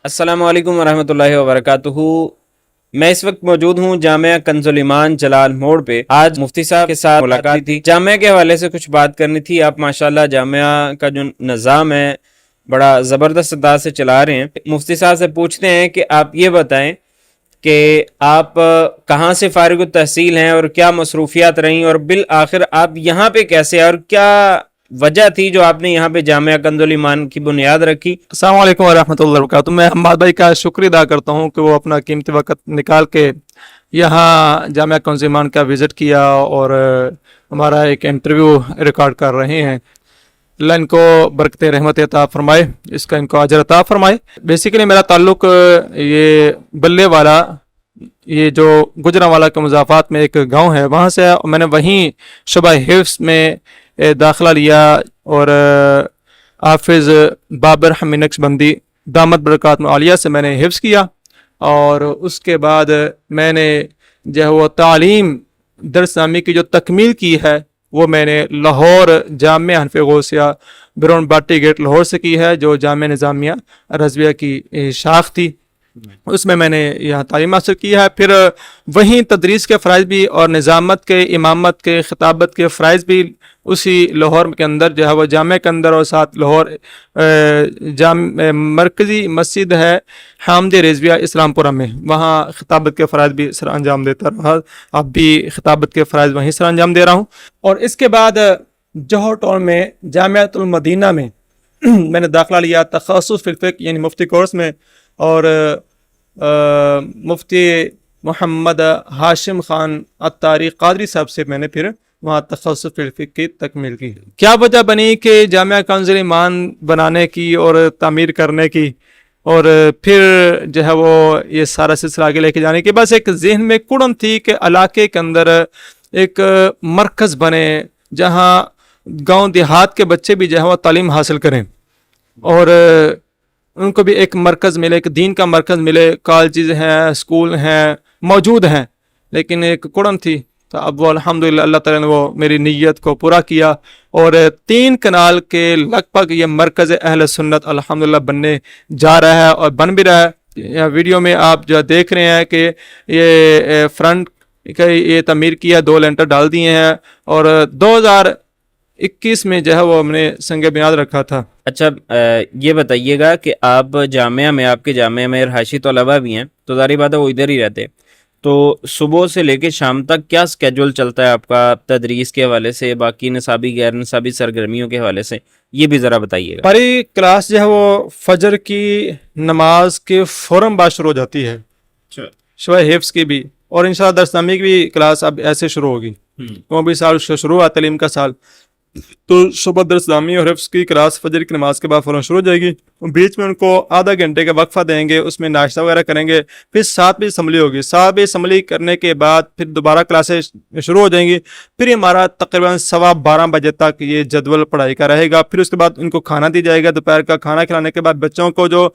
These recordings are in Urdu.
السلام علیکم ورحمۃ اللہ وبرکاتہ۔ میں اس وقت موجود ہوں جامعہ کنز الایمان جلال موڑ پہ۔ آج مفتی صاحب کے ساتھ ملاقات تھی، جامعہ کے حوالے سے کچھ بات کرنی تھی۔ آپ ماشاءاللہ جامعہ کا جو نظام ہے بڑا زبردست انداز سے چلا رہے ہیں۔ مفتی صاحب سے پوچھتے ہیں کہ آپ یہ بتائیں کہ آپ کہاں سے فارغ التحصیل ہیں اور کیا مصروفیات رہیں، اور بالآخر آپ یہاں پہ کیسے، اور کیا وجہ تھی جو آپ نے یہاں پہ جامعہ کنز الایمان کی بنیاد رکھی۔ السلام علیکم ورحمۃ اللہ وبرکاتہ۔ میں حماد بھائی کا شکریہ ادا کرتا ہوں کہ وہ اپنا قیمتی وقت نکال کے یہاں جامعہ کنز الایمان کا وزٹ کیا اور ہمارا ایک انٹرویو ریکارڈ کر رہے ہیں۔ اللہ ان کو برکت رحمت عطا فرمائے، اس کا ان کو اجر عطا فرمائے۔ بیسیکلی میرا تعلق یہ بلے والا، یہ جو گجرانوالا کے مضافات میں ایک گاؤں ہے، وہاں سے میں نے وہیں شعبہ حفظ میں داخلہ لیا اور حافظ بابر حمید نقشبندی دامت برکات عالیہ سے میں نے حفظ کیا، اور اس کے بعد میں نے جو ہے وہ تعلیم درس نامی کی جو تکمیل کی ہے وہ میں نے لاہور جامعہ حنفی غوثیہ برون باٹی گیٹ لاہور سے کی ہے، جو جامعہ نظامیہ رضویہ کی شاخ تھی، اس میں نے یہاں تعلیم حاصل کی ہے۔ پھر وہیں تدریس کے فرائض بھی اور نظامت کے، امامت کے، خطابت کے فرائض بھی اسی لاہور کے اندر جو ہے وہ جامعہ کے اندر، اور ساتھ لاہور مرکزی مسجد ہے حامد رضویہ اسلام پورہ میں، وہاں خطابت کے فرائض بھی سر انجام دیتا رہا۔ اب بھی خطابت کے فرائض وہیں سر انجام دے رہا ہوں۔ اور اس کے بعد جوہر ٹاؤن میں جامعۃ المدینہ میں میں نے داخلہ لیا تخصص فی الفقہ یعنی مفتی کورس میں، اور مفتی محمد ہاشم خان عطاری قادری صاحب سے میں نے پھر وہاں تخصص فی الفقہ کی تکمیل کی۔ کیا وجہ بنی کہ جامعہ کنز الایمان بنانے کی اور تعمیر کرنے کی، اور پھر جو ہے وہ یہ سارا سلسلہ آگے لے کے جانے کی؟ بس ایک ذہن میں کڑن تھی کہ علاقے کے اندر ایک مرکز بنے جہاں گاؤں دیہات کے بچے بھی جو ہے وہ تعلیم حاصل کریں، اور ان کو بھی ایک مرکز ملے، ایک دین کا مرکز ملے۔ کالجز ہیں، اسکول ہیں، موجود ہیں، لیکن ایک کڑن تھی۔ تو اب وہ الحمدللہ اللہ تعالیٰ نے وہ میری نیت کو پورا کیا، اور 3 کنال کے لگ بھگ یہ مرکز اہل سنت الحمدللہ بننے جا رہا ہے، اور بن بھی رہا ہے۔ ویڈیو میں آپ جو دیکھ رہے ہیں کہ یہ فرنٹ یہ تعمیر کیا، 2 لینٹر ڈال دیے ہیں، اور 2021 میں جو ہے وہ ہم نے سنگ بنیاد رکھا تھا۔ اچھا یہ بتائیے گا کہ آپ جامعہ میں، آپ کے جامعہ میں رہائشی طلباء بھی ہیں، تو ظاہر بات ہے وہ ادھر ہی رہتے، تو صبح سے لے کے شام تک کیا سکیجول چلتا ہے آپ کا تدریس کے حوالے سے، باقی نصابی غیر نصابی سرگرمیوں کے حوالے سے، یہ بھی ذرا بتائیے گا۔ ہماری کلاس جو ہے وہ فجر کی نماز کے فوراً بعد شروع ہو جاتی ہے، شعبہ حفظ کی بھی، اور انشاءاللہ درس نامی کی بھی کلاس اب ایسے شروع ہوگی، وہ بھی سال شروع ہوا تعلیم کا سال، تو صبح درس نامی اور حفظ کی کلاس فجر کی نماز کے بعد فوراً شروع ہو جائے گی۔ بیچ میں ان کو آدھا گھنٹے کا وقفہ دیں گے، اس میں ناشتہ وغیرہ کریں گے، پھر 7 بجے اسمبلی ہوگی، 7 بجے اسمبلی کرنے کے بعد پھر دوبارہ کلاسیں شروع ہو جائیں گی۔ پھر ہمارا تقریباً 12:15 بجے تک یہ جدول پڑھائی کا رہے گا۔ پھر اس کے بعد ان کو کھانا دی جائے گا، دوپہر کا کھانا کھلانے کے بعد بچوں کو، جو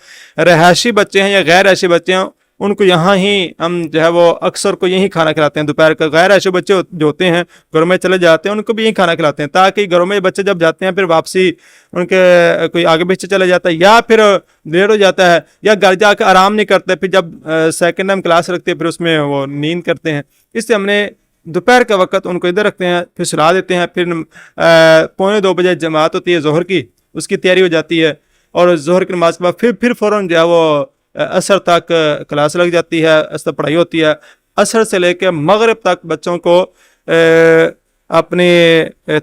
رہائشی بچے ہیں یا غیر رہائشی بچے ہیں، ان کو یہاں ہی ہم جو ہے وہ اکثر کو یہی کھانا کھلاتے ہیں دوپہر کا۔ غیر رہائشی بچے جو ہوتے ہیں گھروں میں چلے جاتے ہیں، ان کو بھی یہی کھانا کھلاتے ہیں، تاکہ گھروں میں بچے جب جاتے ہیں پھر واپسی ان کے کوئی آگے پیچھے چلا جاتا ہے یا پھر لیٹ ہو جاتا ہے یا گھر جا کے آرام نہیں کرتے، پھر جب سیکنڈ ٹائم کلاس رکھتے ہیں پھر اس میں وہ نیند کرتے ہیں۔ اس سے ہم نے دوپہر کا وقت ان کو ادھر رکھتے ہیں، پھر سلا دیتے ہیں۔ پھر 1:45 بجے جماعت ہوتی ہے ظہر کی، اس کی تیاری ہو جاتی ہے، اور ظہر کی نماز کے بعد پھر فوراً جو ہے وہ عصر تک کلاس لگ جاتی ہے، عصر پڑھائی ہوتی ہے۔ عصر سے لے کے مغرب تک بچوں کو اپنے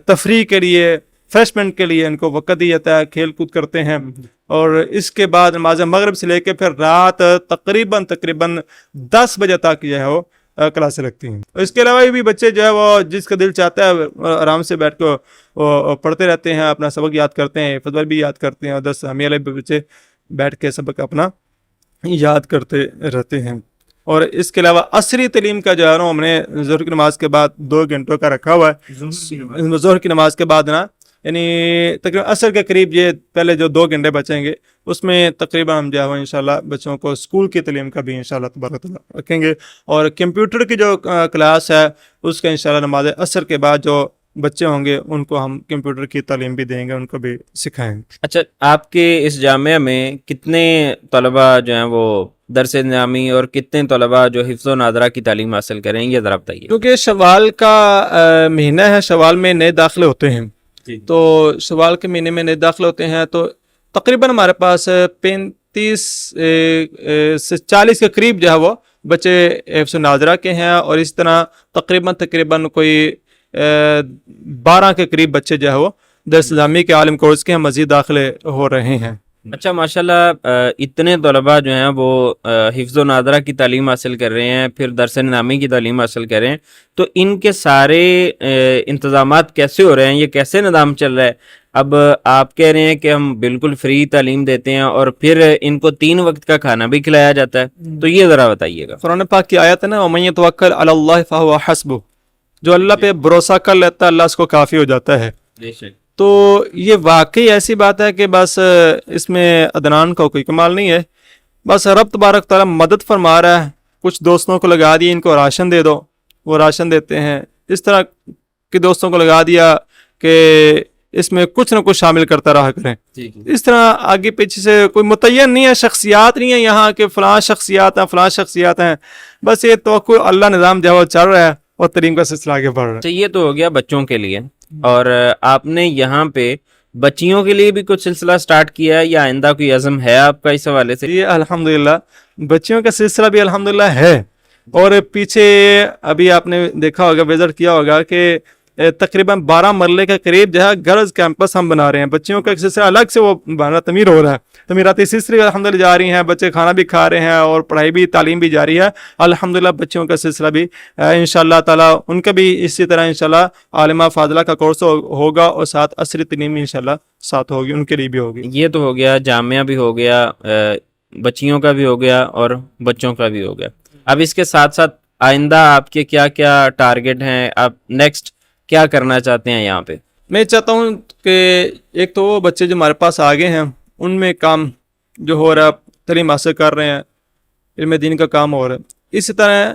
تفریح کے لیے، فریشمنٹ کے لیے ان کو وقت دیا جاتا ہے، کھیل کود کرتے ہیں، اور اس کے بعد نماز مغرب سے لے کے پھر رات تقریباً 10 بجے تک جو ہے وہ کلاسیں لگتی ہیں۔ اس کے علاوہ بھی بچے جو ہے وہ جس کا دل چاہتا ہے آرام سے بیٹھ کے وہ پڑھتے رہتے ہیں، اپنا سبق یاد کرتے ہیں، فضل بھی یاد کرتے ہیں، اور 10 ہمیں والے بچے بیٹھ کے سبق اپنا یاد کرتے رہتے ہیں۔ اور اس کے علاوہ عصری تعلیم کا جو ہے ہم نے ظہر کی نماز کے بعد 2 گھنٹوں کا رکھا ہوا ہے۔ ظہر کی نماز کے بعد نا یعنی تقریباً عصر کے قریب یہ پہلے جو 2 گھنٹے بچیں گے، اس میں تقریباً ہم جو ہے انشاءاللہ بچوں کو اسکول کی تعلیم کا بھی انشاءاللہ تبارک اللہ رکھیں گے، اور کمپیوٹر کی جو کلاس ہے اس کا انشاءاللہ نماز عصر کے بعد جو بچے ہوں گے ان کو ہم کمپیوٹر کی تعلیم بھی دیں گے, ان کو بھی سکھائیں گے. اچھا, آپ کے اس جامعہ میں کتنے طلباء جو ہیں وہ درس نظامی اور کتنے طلباء جو حفظ و نادرہ کی تعلیم حاصل کریں, یہ ذرا بتائیے. کیونکہ شوال کا مہینہ ہے, شوال میں نئے داخلے ہوتے ہیں, تو شوال کے مہینے میں نئے داخلے ہوتے ہیں, تو تقریباً ہمارے پاس 35 سے 40 کے قریب جو ہے وہ بچے حفظ و نادرہ کے ہیں, اور اس طرح تقریباً کوئی 12 کے قریب بچے جو ہے وہ درس نظامی کے عالم کورس کے ہیں, مزید داخلے ہو رہے ہیں. اچھا, ماشاءاللہ اتنے طلباء جو ہیں وہ حفظ و نادرہ کی تعلیم حاصل کر رہے ہیں, پھر درس نظامی کی تعلیم حاصل کر رہے ہیں, تو ان کے سارے انتظامات کیسے ہو رہے ہیں, یہ کیسے نظام چل رہا ہے؟ اب آپ کہہ رہے ہیں کہ ہم بالکل فری تعلیم دیتے ہیں اور پھر ان کو 3 وقت کا کھانا بھی کھلایا جاتا ہے, تو یہ ذرا بتائیے گا. قرآن پاک کی آیت ہے نا, وَمَن يَتَوَکَّلْ عَلَى اللَّهِ فَهُوَ حَسْبُهُ, جو اللہ پہ بھروسہ کر لیتا ہے اللہ اس کو کافی ہو جاتا ہے. تو یہ واقعی ایسی بات ہے کہ بس اس میں عدنان کا کوئی کمال نہیں ہے, بس رب تبارک تعالیٰ مدد فرما رہا ہے. کچھ دوستوں کو لگا دیا ان کو راشن دے دو, وہ راشن دیتے ہیں. اس طرح کے دوستوں کو لگا دیا کہ اس میں کچھ نہ کچھ شامل کرتا رہا کریں. اس طرح آگے پیچھے سے کوئی متعین نہیں ہے, شخصیات نہیں ہے یہاں کہ فلاں شخصیات ہیں فلاں شخصیات ہیں, بس یہ توقع اللہ نظام جو ہے وہ چل رہا ہے اور تعلیم کا سلسلہ آگے بڑھ رہا ہے. یہ تو ہو گیا بچوں کے لیے, اور آپ نے یہاں پہ بچیوں کے لیے بھی کچھ سلسلہ سٹارٹ کیا ہے یا آئندہ کوئی عزم ہے آپ کا اس حوالے سے؟ یہ الحمدللہ بچیوں کا سلسلہ بھی الحمدللہ ہے, اور پیچھے ابھی آپ نے دیکھا ہوگا, وزٹ کیا ہوگا کہ تقریباً 12 مرلے کے قریب جو ہے گرلز کیمپس ہم بنا رہے ہیں. بچیوں کا ایک سلسلہ الگ سے وہ بنا تعمیر ہو رہا ہے, تعمیراتی سلسلے الحمدللہ جا رہی ہیں, بچے کھانا بھی کھا رہے ہیں اور پڑھائی بھی تعلیم بھی جاری ہے الحمدللہ. بچیوں کا سلسلہ بھی انشاءاللہ تعالیٰ ان کا بھی اسی طرح انشاءاللہ عالمہ فاضلہ کا کورس ہوگا, اور ساتھ عصری تعلیم انشاءاللہ ساتھ ہوگی, ان کے لیے بھی ہوگی. یہ تو ہو گیا جامعہ بھی ہو گیا, بچیوں کا بھی ہو گیا اور بچوں کا بھی ہو گیا. اب اس کے ساتھ ساتھ آئندہ آپ کے کیا کیا ٹارگٹ ہیں, آپ نیکسٹ کیا کرنا چاہتے ہیں یہاں پہ؟ میں چاہتا ہوں کہ ایک تو وہ بچے جو ہمارے پاس آگے ہیں ان میں کام جو ہو رہا ہے, تعلیم حاصل کر رہے ہیں, علم دین کا کام ہو رہا ہے. اسی طرح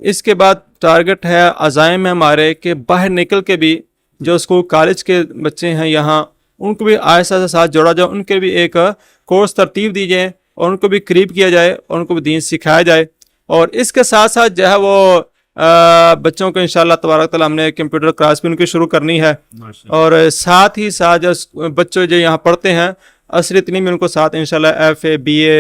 اس کے بعد ٹارگٹ ہے, عزائم ہے ہمارے کہ باہر نکل کے بھی جو اسکول کالج کے بچے ہیں یہاں, ان کو بھی آہستہ آہستہ ساتھ جوڑا جائے, ان کے بھی ایک کورس ترتیب دی جائے اور ان کو بھی قریب کیا جائے اور ان کو بھی دین سکھایا جائے. اور اس کے ساتھ ساتھ جو ہے وہ بچوں کو انشاءاللہ تبارک تعالیٰ ہم نے کمپیوٹر کلاس بھی ان کی شروع کرنی ہے, اور ساتھ ہی ساتھ جو بچے جو یہاں پڑھتے ہیں عصری تعلیم میں ان کو ساتھ انشاءاللہ FA BA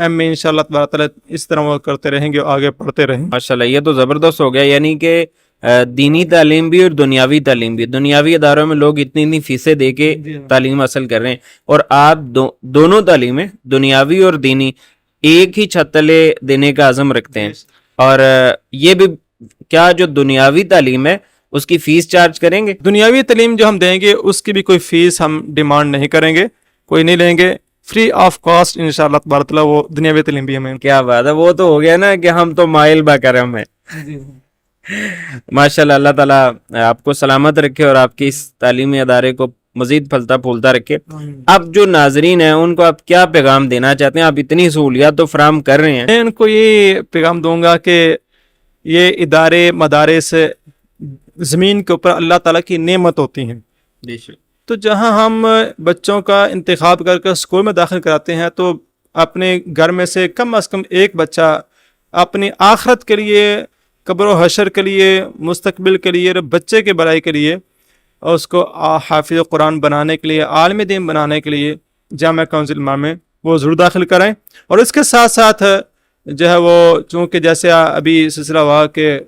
M میں انشاءاللہ تبارک تعالیٰ اس طرح وہ کرتے رہیں گے, آگے پڑھتے رہیں. ماشاءاللہ, یہ تو زبردست ہو گیا. یعنی کہ دینی تعلیم بھی اور دنیاوی تعلیم بھی, دنیاوی اداروں میں لوگ اتنی فیسیں دے کے تعلیم حاصل کر رہے ہیں, اور آپ دونوں تعلیمیں دنیاوی اور دینی ایک ہی چھت تلے دینے کا عزم رکھتے ہیں. اور یہ بھی کیا جو دنیاوی تعلیم ہے اس کی فیس چارج کریں گے؟ دنیاوی تعلیم جو ہم دیں گے اس کی بھی کوئی فیس ہم ڈیمانڈ نہیں کریں گے, کوئی نہیں لیں گے, فری آف کاسٹ انشاءاللہ تبارک تعالیٰ وہ دنیاوی تعلیم بھی ہمیں. کیا بات ہے, وہ تو ہو گیا نا کہ ہم تو مائل با کرم ہیں. ماشاءاللہ, اللہ تعالیٰ آپ کو سلامت رکھے اور آپ کی اس تعلیمی ادارے کو مزید پھلتا پھولتا رکھے. اب جو ناظرین ہیں ان کو آپ کیا پیغام دینا چاہتے ہیں؟ آپ اتنی سہولیات تو فراہم کر رہے ہیں. میں ان کو یہ پیغام دوں گا کہ یہ ادارے مدارس زمین کے اوپر اللہ تعالیٰ کی نعمت ہوتی ہیں, تو جہاں ہم بچوں کا انتخاب کر کے اسکول میں داخل کراتے ہیں تو اپنے گھر میں سے کم از کم ایک بچہ اپنی آخرت کے لیے, قبر و حشر کے لیے, مستقبل کے لیے, بچے کے بھلائی کے لیے, اور اس کو حافظ قرآن بنانے کے لیے, عالم دین بنانے کے لیے جامعہ کنز الایمان میں وہ ضرور داخل کرائیں. اور اس کے ساتھ ساتھ جو ہے وہ چونکہ جیسے ابھی سلسلہ ہوا کہ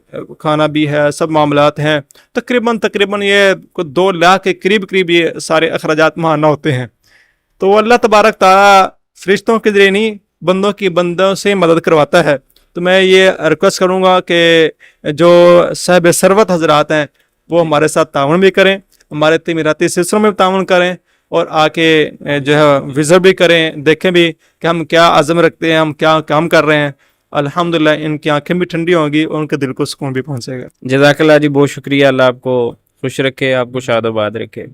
کھانا بھی ہے, سب معاملات ہیں, تقریباً یہ 2 لاکھ کے قریب یہ سارے اخراجات ماہانہ ہوتے ہیں. تو وہ اللہ تبارک تعالیٰ فرشتوں کے ذریعے نہیں بندوں سے مدد کرواتا ہے. تو میں یہ ریکویسٹ کروں گا کہ جو صاحب ثروت حضرات ہیں وہ ہمارے ساتھ تعاون بھی کریں, ہمارے تعمیراتی سلسلوں میں تعاون کریں, اور آ کے جو ہے وزٹ بھی کریں, دیکھیں بھی کہ ہم کیا عزم رکھتے ہیں, ہم کیا کام کر رہے ہیں. الحمدللہ ان کی آنکھیں بھی ٹھنڈی ہوں گی اور ان کے دل کو سکون بھی پہنچے گا. جزاک اللہ جی, بہت شکریہ. اللہ آپ کو خوش رکھے, آپ کو شاد و باد رکھے.